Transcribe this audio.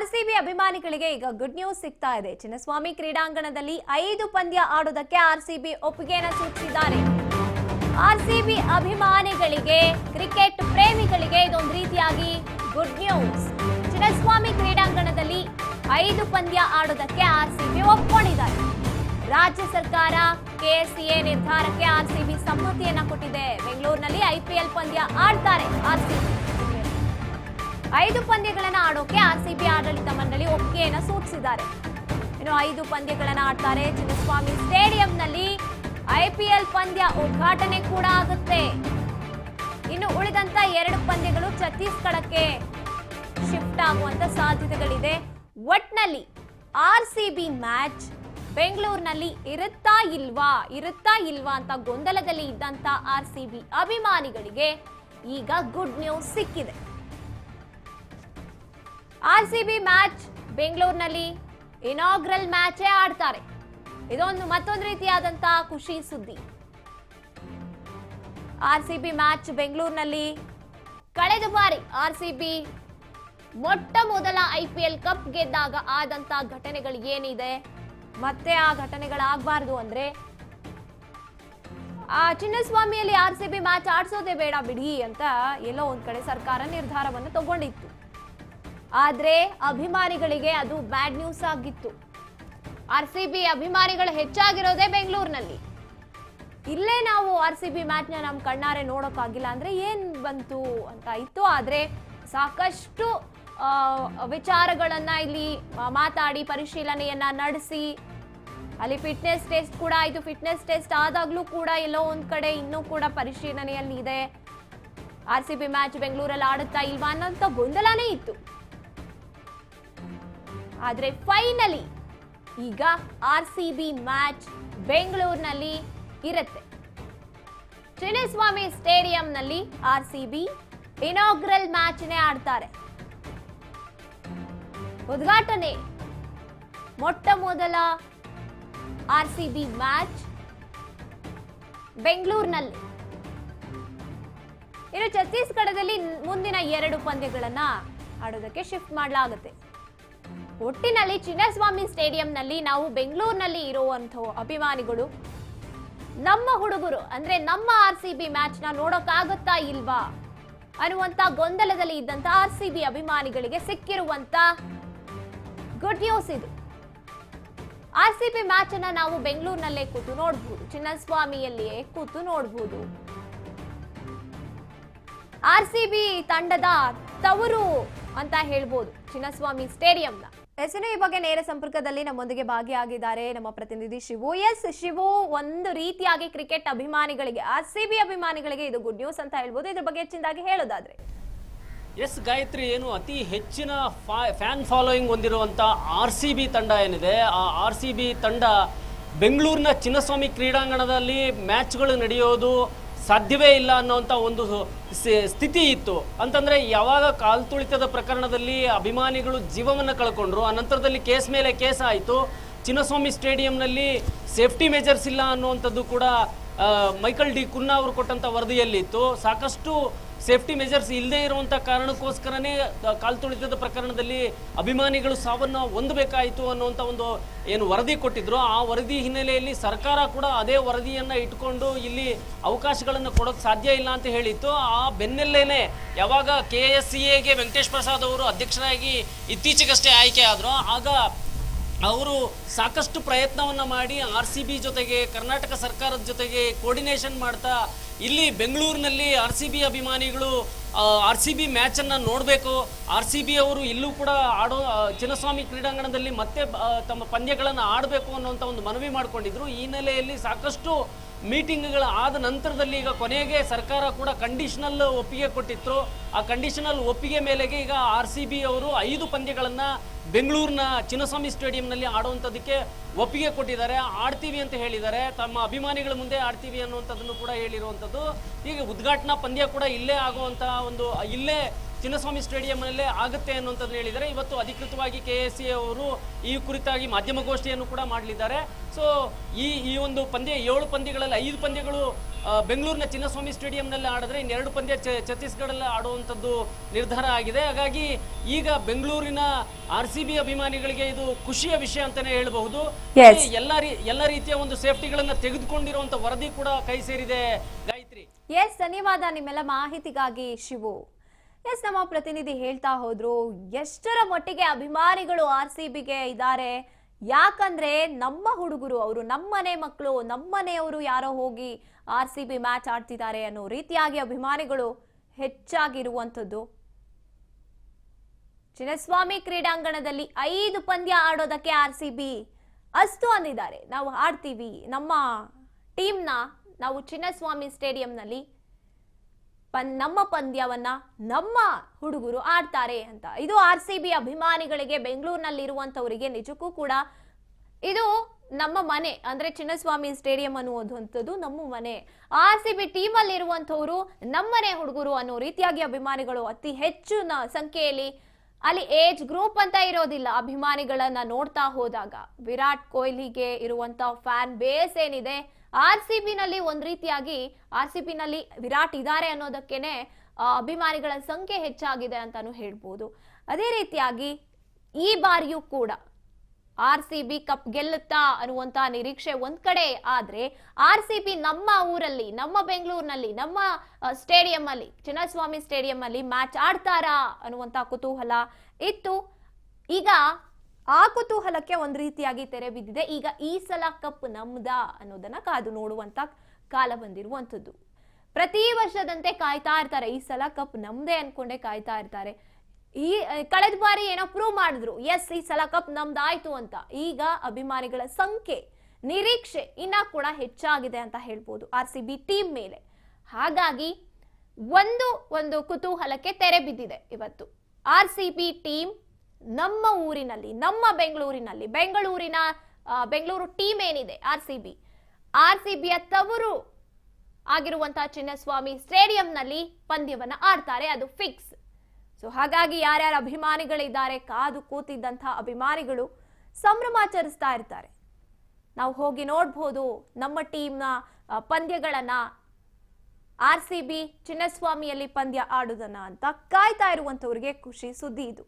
RCB ಅಭಿಮಾನಿಗಳಿಗೆ ಈಗ good news ಸಿಗ್ತಾ ಇದೆ. ಚಿನ್ನಸ್ವಾಮಿ ಕ್ರೀಡಾಂಗಣದಲ್ಲಿ 5 ಪಂದ್ಯ ಆಡೋದಕ್ಕೆ ಆರ್ಸಿಬಿ ಒಪ್ಪಿಗೆಯನ್ನು ಸೂಚಿಸಿದ್ದಾರೆ. ಆರ್ಸಿಬಿ ಅಭಿಮಾನಿಗಳಿಗೆ, ಕ್ರಿಕೆಟ್ ಪ್ರೇಮಿಗಳಿಗೆ ಇದೊಂದು ರೀತಿಯಾಗಿ ಗುಡ್ ನ್ಯೂಸ್. ಚಿನ್ನಸ್ವಾಮಿ ಕ್ರೀಡಾಂಗಣದಲ್ಲಿ 5 ಪಂದ್ಯ ಆಡೋದಕ್ಕೆ ಆರ್ಸಿಬಿ ಒಪ್ಪಿಕೊಂಡಿದ್ದಾರೆ. ರಾಜ್ಯ ಸರ್ಕಾರ ಕೆಎಸ್ಸಿಎ ನಿರ್ಧಾರಕ್ಕೆ ಆರ್ಸಿಬಿ ಸಮ್ಮತಿಯನ್ನ ಕೊಟ್ಟಿದೆ. ಬೆಂಗಳೂರಿನಲ್ಲಿ ಐಪಿಎಲ್ ಪಂದ್ಯ ಆಡ್ತಾರೆ ಆರ್ಸಿಬಿ. 5 ಪಂದ್ಯಗಳನ್ನು ಆಡೋಕೆ ಆರ್ಸಿಬಿ ಆಡಳಿತ ಮಂಡಳಿ ಒಪ್ಪಿಗೆಯನ್ನು ಸೂಚಿಸಿದ್ದಾರೆ. ಇನ್ನು 5 ಪಂದ್ಯಗಳನ್ನು ಆಡ್ತಾರೆ. ಚಿನ್ನಸ್ವಾಮಿ ಸ್ಟೇಡಿಯಂನಲ್ಲಿ ಐಪಿಎಲ್ ಪಂದ್ಯ ಉದ್ಘಾಟನೆ ಕೂಡ ಆಗುತ್ತೆ. ಇನ್ನು ಉಳಿದಂತ 2 ಪಂದ್ಯಗಳು ಛತ್ತೀಸ್ಗಢಕ್ಕೆ ಶಿಫ್ಟ್ ಆಗುವಂತ ಸಾಧ್ಯತೆಗಳಿದೆ. ಒಟ್ನಲ್ಲಿ ಆರ್ಸಿಬಿ ಮ್ಯಾಚ್ ಬೆಂಗಳೂರಿನಲ್ಲಿ ಇರುತ್ತಾ ಇಲ್ವಾ ಅಂತ ಗೊಂದಲದಲ್ಲಿ ಇದ್ದಂತ ಆರ್ಸಿಬಿ ಅಭಿಮಾನಿಗಳಿಗೆ ಈಗ ಗುಡ್ ನ್ಯೂಸ್ ಸಿಕ್ಕಿದೆ. ಆರ್ಸಿಬಿ ಮ್ಯಾಚ್ ಬೆಂಗಳೂರಿನಲ್ಲಿ ಇನಾಗ್ರಲ್ ಮ್ಯಾಚೇ ಆಡ್ತಾರೆ. ಇದೊಂದು ಮತ್ತೊಂದು ರೀತಿಯಾದಂತಹ ಖುಷಿ ಸುದ್ದಿ. ಆರ್ಸಿಬಿ ಮ್ಯಾಚ್ ಬೆಂಗಳೂರಿನಲ್ಲಿ ಕಳೆದ ಬಾರಿ ಆರ್ಸಿಬಿ ಮೊಟ್ಟ ಮೊದಲ ಐಪಿಎಲ್ ಕಪ್ ಗೆದ್ದಾಗ ಆದಂತ ಘಟನೆಗಳು ಏನಿದೆ, ಮತ್ತೆ ಆ ಘಟನೆಗಳಾಗಬಾರ್ದು ಅಂದ್ರೆ ಆ ಚಿನ್ನಸ್ವಾಮಿಯಲ್ಲಿ ಆರ್ಸಿಬಿ ಮ್ಯಾಚ್ ಆಡ್ಸೋದೇ ಬೇಡ ಬಿಡಿ ಅಂತ ಎಲ್ಲೋ ಒಂದ್ ಕಡೆ ಸರ್ಕಾರ ನಿರ್ಧಾರವನ್ನು ತಗೊಂಡಿತ್ತು. ಆದ್ರೆ ಅಭಿಮಾನಿಗಳಿಗೆ ಅದು ಬ್ಯಾಡ್ ನ್ಯೂಸ್ ಆಗಿತ್ತು. ಆರ್ಸಿಬಿ ಅಭಿಮಾನಿಗಳು ಹೆಚ್ಚಾಗಿರೋದೇ ಬೆಂಗಳೂರಿನಲ್ಲಿ. ಇಲ್ಲೇ ನಾವು ಆರ್ಸಿಬಿ ಮ್ಯಾಚ್ನ ನಮ್ಮ ಕಣ್ಣಾರೆ ನೋಡೋಕ್ಕಾಗಿಲ್ಲ ಅಂದ್ರೆ ಏನ್ ಬಂತು ಅಂತ ಇತ್ತು. ಆದ್ರೆ ಸಾಕಷ್ಟು ವಿಚಾರಗಳನ್ನ ಇಲ್ಲಿ ಮಾತಾಡಿ ಪರಿಶೀಲನೆಯನ್ನ ನಡೆಸಿ ಅಲ್ಲಿ ಫಿಟ್ನೆಸ್ ಟೆಸ್ಟ್ ಕೂಡ ಆಯ್ತು. ಫಿಟ್ನೆಸ್ ಟೆಸ್ಟ್ ಆದಾಗ್ಲೂ ಕೂಡ ಎಲ್ಲೋ ಒಂದ್ ಕಡೆ ಇನ್ನೂ ಕೂಡ ಪರಿಶೀಲನೆಯಲ್ಲಿ ಇದೆ. ಆರ್ಸಿಬಿ ಮ್ಯಾಚ್ ಬೆಂಗಳೂರಲ್ಲಿ ಆಡುತ್ತಾ ಇಲ್ವಾ ಅನ್ನೋಂಥ ಗೊಂದಲನೇ ಇತ್ತು. ಆದ್ರೆ ಫೈನಲಿ ಈಗ ಆರ್ಸಿಬಿ ಮ್ಯಾಚ್ ಬೆಂಗಳೂರಿನಲ್ಲಿ ಇರುತ್ತೆ. ಚಿನ್ನಸ್ವಾಮಿ ಸ್ಟೇಡಿಯಂನಲ್ಲಿ ಆರ್ಸಿಬಿ ಇನಾಗ್ರಲ್ ಮ್ಯಾಚ್ನೇ ಆಡ್ತಾರೆ. ಉದ್ಘಾಟನೆ ಮೊಟ್ಟ ಮೊದಲ ಆರ್ಸಿಬಿ ಮ್ಯಾಚ್ ಬೆಂಗಳೂರಿನಲ್ಲಿ. ಇನ್ನು ಛತ್ತೀಸ್ಗಢದಲ್ಲಿ ಮುಂದಿನ 2 ಪಂದ್ಯಗಳನ್ನ ಆಡೋದಕ್ಕೆ ಶಿಫ್ಟ್ ಮಾಡಲಾಗುತ್ತೆ. ಒಟ್ಟಿನಲ್ಲಿ ಚಿನ್ನಸ್ವಾಮಿ ಸ್ಟೇಡಿಯಂನಲ್ಲಿ ನಾವು ಬೆಂಗಳೂರಿನಲ್ಲಿ ಇರುವಂತ ಅಭಿಮಾನಿಗಳು ನಮ್ಮ ಹುಡುಗರು ಅಂದ್ರೆ ನಮ್ಮ ಆರ್ಸಿಬಿ ಮ್ಯಾಚ್ ನ ನೋಡೋಕ್ಕಾಗುತ್ತಾ ಇಲ್ವಾ ಅನ್ನುವಂತ ಗೊಂದಲದಲ್ಲಿ ಇದ್ದಂತ ಆರ್ಸಿಬಿ ಅಭಿಮಾನಿಗಳಿಗೆ ಸಿಕ್ಕಿರುವಂತ ಗುಡ್ ನ್ಯೂಸ್ ಇದು. ಆರ್ಸಿಬಿ ಮ್ಯಾಚ್ ಅನ್ನ ನಾವು ಬೆಂಗಳೂರಿನಲ್ಲೇ ಕೂತು ನೋಡಬಹುದು, ಚಿನ್ನಸ್ವಾಮಿಯಲ್ಲಿಯೇ ಕೂತು ನೋಡಬಹುದು. ಆರ್ಸಿಬಿ ತಂಡದ ತವರು ಅಂತ ಹೇಳ್ಬೋದು ಚಿನ್ನಸ್ವಾಮಿ ಸ್ಟೇಡಿಯಂನ. ಎಸ್ಎನ್ ಈ ಬಗ್ಗೆ ನೇರ ಸಂಪರ್ಕದಲ್ಲಿ ನಮ್ಮೊಂದಿಗೆ ಭಾಗಿಯಾಗಿದ್ದಾರೆ ನಮ್ಮ ಪ್ರತಿನಿಧಿ ಶಿವು. ಶಿವು, ಒಂದು ರೀತಿಯಾಗಿ ಕ್ರಿಕೆಟ್ ಅಭಿಮಾನಿಗಳಿಗೆ, ಆರ್ಸಿಬಿ ಅಭಿಮಾನಿಗಳಿಗೆ ಇದು ಗುಡ್ ನ್ಯೂಸ್ ಅಂತ ಹೇಳ್ಬೋದು. ಇದ್ರ ಬಗ್ಗೆ ಹೆಚ್ಚಿನದಾಗಿ ಹೇಳೋದಾದ್ರೆ ಗಾಯತ್ರಿ, ಏನು ಅತಿ ಹೆಚ್ಚಿನ ಫ್ಯಾನ್ ಫಾಲೋಯಿಂಗ್ ಹೊಂದಿರುವಂಥ ಆರ್ಸಿಬಿ ತಂಡ ಏನಿದೆ, ಆ ಆರ್ಸಿಬಿ ತಂಡ ಬೆಂಗಳೂರಿನ ಚಿನ್ನಸ್ವಾಮಿ ಕ್ರೀಡಾಂಗಣದಲ್ಲಿ ಮ್ಯಾಚ್ಗಳು ನಡೆಯೋದು ಸಾಧ್ಯವೇ ಇಲ್ಲ ಅನ್ನೋಂಥ ಒಂದು ಸ್ಥಿತಿ ಇತ್ತು. ಅಂತಂದರೆ ಯಾವಾಗ ಕಾಲ್ತುಳಿತದ ಪ್ರಕರಣದಲ್ಲಿ ಅಭಿಮಾನಿಗಳು ಜೀವವನ್ನು ಕಳ್ಕೊಂಡ್ರು, ಅನಂತರದಲ್ಲಿ ಕೇಸ್ ಮೇಲೆ ಕೇಸ್ ಆಯಿತು. ಚಿನ್ನಸ್ವಾಮಿ ಸ್ಟೇಡಿಯಂನಲ್ಲಿ ಸೇಫ್ಟಿ ಮೆಜರ್ಸ್ ಇಲ್ಲ ಅನ್ನುವಂಥದ್ದು ಕೂಡ ಮೈಕಲ್ ಡಿ ಕುನ್ನಾ ಅವರು ಕೊಟ್ಟಂಥ ವರದಿಯಲ್ಲಿತ್ತು. ಸಾಕಷ್ಟು ಸೇಫ್ಟಿ ಮೆಜರ್ಸ್ ಇಲ್ಲದೆ ಇರುವಂಥ ಕಾರಣಕ್ಕೋಸ್ಕರನೇ ಕಾಲ್ತುಳಿತದ ಪ್ರಕರಣದಲ್ಲಿ ಅಭಿಮಾನಿಗಳು ಸಾವನ್ನು ಹೊಂದಬೇಕಾಯಿತು ಅನ್ನುವಂಥ ಒಂದು ಏನು ವರದಿ ಕೊಟ್ಟಿದ್ರು, ಆ ವರದಿ ಹಿನ್ನೆಲೆಯಲ್ಲಿ ಸರ್ಕಾರ ಕೂಡ ಅದೇ ವರದಿಯನ್ನು ಇಟ್ಕೊಂಡು ಇಲ್ಲಿ ಅವಕಾಶಗಳನ್ನು ಕೊಡೋಕ್ಕೆ ಸಾಧ್ಯ ಇಲ್ಲ ಅಂತ ಹೇಳಿತ್ತು. ಆ ಬೆನ್ನಲ್ಲೇನೆ ಯಾವಾಗ ಕೆಎಸ್ಸಿಎಗೆ ವೆಂಕಟೇಶ್ ಪ್ರಸಾದ್ ಅವರು ಅಧ್ಯಕ್ಷರಾಗಿ ಇತ್ತೀಚೆಗಷ್ಟೇ ಆಯ್ಕೆ ಆದರು, ಆಗ ಅವರು ಸಾಕಷ್ಟು ಪ್ರಯತ್ನವನ್ನು ಮಾಡಿ ಆರ್ಸಿಬಿ ಜೊತೆಗೆ ಕರ್ನಾಟಕ ಸರ್ಕಾರದ ಜೊತೆಗೆ ಕೋರ್ಡಿನೇಷನ್ ಮಾಡ್ತಾ ಇಲ್ಲಿ ಬೆಂಗಳೂರಿನಲ್ಲಿ ಆರ್ಸಿಬಿ ಅಭಿಮಾನಿಗಳು ಆರ್ಸಿಬಿ ಮ್ಯಾಚನ್ನು ನೋಡಬೇಕು, ಆರ್ಸಿಬಿ ಅವರು ಇಲ್ಲೂ ಕೂಡ ಚಿನ್ನಸ್ವಾಮಿ ಕ್ರೀಡಾಂಗಣದಲ್ಲಿ ಮತ್ತೆ ತಮ್ಮ ಪಂದ್ಯಗಳನ್ನು ಆಡಬೇಕು ಅನ್ನುವಂಥ ಒಂದು ಮನವಿ ಮಾಡಿಕೊಂಡಿದ್ರು. ಈ ಹಿನ್ನೆಲೆಯಲ್ಲಿ ಸಾಕಷ್ಟು ಮೀಟಿಂಗ್ಗಳ ಆದ ನಂತರದಲ್ಲಿ ಈಗ ಕೊನೆಗೆ ಸರ್ಕಾರ ಕೂಡ ಕಂಡೀಷನಲ್ ಒಪ್ಪಿಗೆ ಕೊಟ್ಟಿತ್ತು. ಆ ಕಂಡೀಷನಲ್ ಒಪ್ಪಿಗೆ ಮೇಲೆಗೆ ಈಗ ಆರ್ಸಿಬಿ ಅವರು 5 ಪಂದ್ಯಗಳನ್ನು ಬೆಂಗಳೂರಿನ ಚಿನ್ನಸ್ವಾಮಿ ಸ್ಟೇಡಿಯಂನಲ್ಲಿ ಆಡುವಂಥದ್ದಕ್ಕೆ ಒಪ್ಪಿಗೆ ಕೊಟ್ಟಿದ್ದಾರೆ. ಆಡ್ತೀವಿ ಅಂತ ಹೇಳಿದ್ದಾರೆ, ತಮ್ಮ ಅಭಿಮಾನಿಗಳ ಮುಂದೆ ಆಡ್ತೀವಿ ಅನ್ನುವಂಥದ್ದನ್ನು ಕೂಡ ಹೇಳಿರುವಂಥದ್ದು. ಈಗ ಉದ್ಘಾಟನಾ ಪಂದ್ಯ ಕೂಡ ಇಲ್ಲೇ ಆಗುವಂಥ ಒಂದು ಇಲ್ಲೇ ಚಿನ್ನಸ್ವಾಮಿ ಸ್ಟೇಡಿಯಂನಲ್ಲೇ ಆಗುತ್ತೆ ಅನ್ನುವಂಥದ್ದು ಹೇಳಿದ್ದಾರೆ. ಇವತ್ತು ಅಧಿಕೃತವಾಗಿ ಕೆಎಸ್ಸಿ ಅವರು ಈ ಕುರಿತಾಗಿ ಮಾಧ್ಯಮಗೋಷ್ಠಿಯನ್ನು ಕೂಡ ಮಾಡಲಿದ್ದಾರೆ. ಸೊ ಈ ಒಂದು ಪಂದ್ಯ 7 ಪಂದ್ಯಗಳಲ್ಲಿ 5 ಪಂದ್ಯಗಳು ಬೆಂಗಳೂರಿನ ಚಿನ್ನಸ್ವಾಮಿ ಸ್ಟೇಡಿಯಂನಲ್ಲಿ ಆಡಿದ್ರೆ ಇನ್ನೆರಡು ಪಂದ್ಯ ಛತ್ತೀಸ್ಗಢಲ್ಲಿ ಆಡುವಂಥದ್ದು ನಿರ್ಧಾರ ಆಗಿದೆ. ಹಾಗಾಗಿ ಈಗ ಬೆಂಗಳೂರಿನ RCB ಅಭಿಮಾನಿಗಳಿಗೆ ಇದು ಖುಷಿಯ ವಿಷಯ ಅಂತಾನೆ ಹೇಳಬಹುದು. ಎಲ್ಲ ರೀತಿಯ ಒಂದು ಸೇಫ್ಟಿಗಳನ್ನ ತೆಗೆದುಕೊಂಡಿರುವಂತ ವರದಿ ಕೂಡ ಕೈ ಸೇರಿದೆ ಗಾಯತ್ರಿ. ಎಸ್, ಧನ್ಯವಾದ ನಿಮ್ಮೆಲ್ಲ ಮಾಹಿತಿಗಾಗಿ ಶಿವು. ಎಸ್, ನಮ್ಮ ಪ್ರತಿನಿಧಿ ಹೇಳ್ತಾ ಹೋದ್ರು ಎಷ್ಟರ ಮಟ್ಟಿಗೆ ಅಭಿಮಾನಿಗಳು RCBಗೆ ಇದ್ದಾರೆ. ಯಾಕಂದ್ರೆ ನಮ್ಮ ಹುಡುಗರು, ಅವರು ನಮ್ಮನೆ ಮಕ್ಕಳು, ನಮ್ಮನೆಯವರು ಯಾರೋ ಹೋಗಿ RCB ಮ್ಯಾಚ್ ಆಡ್ತಿದ್ದಾರೆ ಅನ್ನೋ ರೀತಿಯಾಗಿ ಅಭಿಮಾನಿಗಳು ಹೆಚ್ಚಾಗಿರುವಂಥದ್ದು. ಚಿನ್ನಸ್ವಾಮಿ ಕ್ರೀಡಾಂಗಣದಲ್ಲಿ 5 ಪಂದ್ಯ ಆಡೋದಕ್ಕೆ RCB ಅಷ್ಟು ಅಂದಿದ್ದಾರೆ. ನಾವು ಆಡ್ತೀವಿ, ನಮ್ಮ ಟೀಮ್ನ ನಾವು ಚಿನ್ನಸ್ವಾಮಿ ಸ್ಟೇಡಿಯಂನಲ್ಲಿ ನಮ್ಮ ಪಂದ್ಯವನ್ನ ನಮ್ಮ ಹುಡುಗರು ಆಡ್ತಾರೆ ಅಂತ. ಇದು RCB ಅಭಿಮಾನಿಗಳಿಗೆ, ಬೆಂಗಳೂರಿನಲ್ಲಿ ಇರುವಂತವರಿಗೆ ನಿಜಕ್ಕೂ ಕೂಡ ಇದು ನಮ್ಮ ಮನೆ, ಅಂದ್ರೆ ಚಿನ್ನಸ್ವಾಮಿ ಸ್ಟೇಡಿಯಂ ಅನ್ನುವಂಥದ್ದು ನಮ್ಮ ಮನೆ. RCB ಟೀಮ್ ಅಲ್ಲಿ ಇರುವಂತವರು ನಮ್ಮನೆ ಹುಡುಗರು ಅನ್ನೋ ರೀತಿಯಾಗಿ ಅಭಿಮಾನಿಗಳು ಅತಿ ಹೆಚ್ಚು ಸಂಖ್ಯೆಯಲ್ಲಿ. ಅಲ್ಲಿ ಏಜ್ ಗ್ರೂಪ್ ಅಂತ ಇರೋದಿಲ್ಲ. ಅಭಿಮಾನಿಗಳನ್ನ ನೋಡ್ತಾ ಹೋದಾಗ ವಿರಾಟ್ ಕೊಹ್ಲಿಗೆ ಇರುವಂತ ಫ್ಯಾನ್ ಬೇಸ್ ಏನಿದೆ, RCB ನಲ್ಲಿ ಒಂದ್ ರೀತಿಯಾಗಿ RCB ನಲ್ಲಿ ವಿರಾಟ್ ಇದ್ದಾರೆ ಅನ್ನೋದಕ್ಕೇನೆ ಅಭಿಮಾನಿಗಳ ಸಂಖ್ಯೆ ಹೆಚ್ಚಾಗಿದೆ ಅಂತಾನು ಹೇಳ್ಬೋದು. ಅದೇ ರೀತಿಯಾಗಿ ಈ ಬಾರಿಯೂ ಕೂಡ RCB ಕಪ್ ಗೆಲ್ಲುತ್ತಾ ಅನ್ನುವಂತ ನಿರೀಕ್ಷೆ ಒಂದ್ ಕಡೆ ಆದ್ರೆ, RCB ನಮ್ಮ ಊರಲ್ಲಿ, ನಮ್ಮ ಬೆಂಗಳೂರಿನಲ್ಲಿ, ನಮ್ಮ ಸ್ಟೇಡಿಯಂ ಅಲ್ಲಿ, ಚಿನ್ನಸ್ವಾಮಿ ಸ್ಟೇಡಿಯಂ ಅಲ್ಲಿ ಮ್ಯಾಚ್ ಆಡ್ತಾರಾ ಅನ್ನುವಂತ ಕುತೂಹಲ ಇತ್ತು. ಈಗ ಆ ಕುತೂಹಲಕ್ಕೆ ಒಂದ್ ರೀತಿಯಾಗಿ ತೆರೆ ಬಿದ್ದಿದೆ. ಈಗ ಈ ಸಲ ಕಪ್ ನಮ್ದ ಅನ್ನೋದನ್ನ ಕಾದು ನೋಡುವಂತ ಕಾಲ ಬಂದಿರುವಂತದ್ದು. ಪ್ರತಿ ವರ್ಷದಂತೆ ಕಾಯ್ತಾ ಇರ್ತಾರೆ, ಈ ಸಲ ಕಪ್ ನಮ್ದೇ ಅನ್ಕೊಂಡೆ ಕಾಯ್ತಾ ಇರ್ತಾರೆ. ಈ ಕಳೆದ ಬಾರಿ ಏನೋ ಪ್ರೂವ್ ಮಾಡಿದ್ರು, ಎಸ್ ಈ ಸಲ ಕಪ್ ನಮ್ದಾಯ್ತು ಅಂತ. ಈಗ ಅಭಿಮಾನಿಗಳ ಸಂಖ್ಯೆ, ನಿರೀಕ್ಷೆ ಇನ್ನ ಕೂಡ ಹೆಚ್ಚಾಗಿದೆ ಅಂತ ಹೇಳ್ಬೋದು RCB ಟೀಮ್ ಮೇಲೆ. ಹಾಗಾಗಿ ಒಂದು ಕುತೂಹಲಕ್ಕೆ ತೆರೆ ಬಿದ್ದಿದೆ ಇವತ್ತು. RCB ಟೀಮ್ ನಮ್ಮ ಊರಿನಲ್ಲಿ, ನಮ್ಮ ಬೆಂಗಳೂರು ಟೀಮ್ ಏನಿದೆ RCBಯ ತವರು ಆಗಿರುವಂತಹ ಚಿನ್ನಸ್ವಾಮಿ ಸ್ಟೇಡಿಯಂನಲ್ಲಿ ಪಂದ್ಯವನ್ನ ಆಡ್ತಾರೆ, ಅದು ಫಿಕ್ಸ್. ಸೊ ಹಾಗಾಗಿ ಯಾರ್ಯಾರ ಅಭಿಮಾನಿಗಳಿದ್ದಾರೆ, ಕಾದು ಕೂತಿದ್ದಂತಹ ಅಭಿಮಾನಿಗಳು ಸಂಭ್ರಮಾಚರಿಸ್ತಾ ಇರ್ತಾರೆ. ನಾವು ಹೋಗಿ ನೋಡ್ಬೋದು ನಮ್ಮ ಟೀಮ್ನ ಪಂದ್ಯಗಳನ್ನ, RCB ಚಿನ್ನಸ್ವಾಮಿಯಲ್ಲಿ ಪಂದ್ಯ ಆಡುದನ್ನ ಅಂತ ಕಾಯ್ತಾ ಇರುವಂತವ್ರಿಗೆ ಖುಷಿ ಸುದ್ದಿ ಇದು.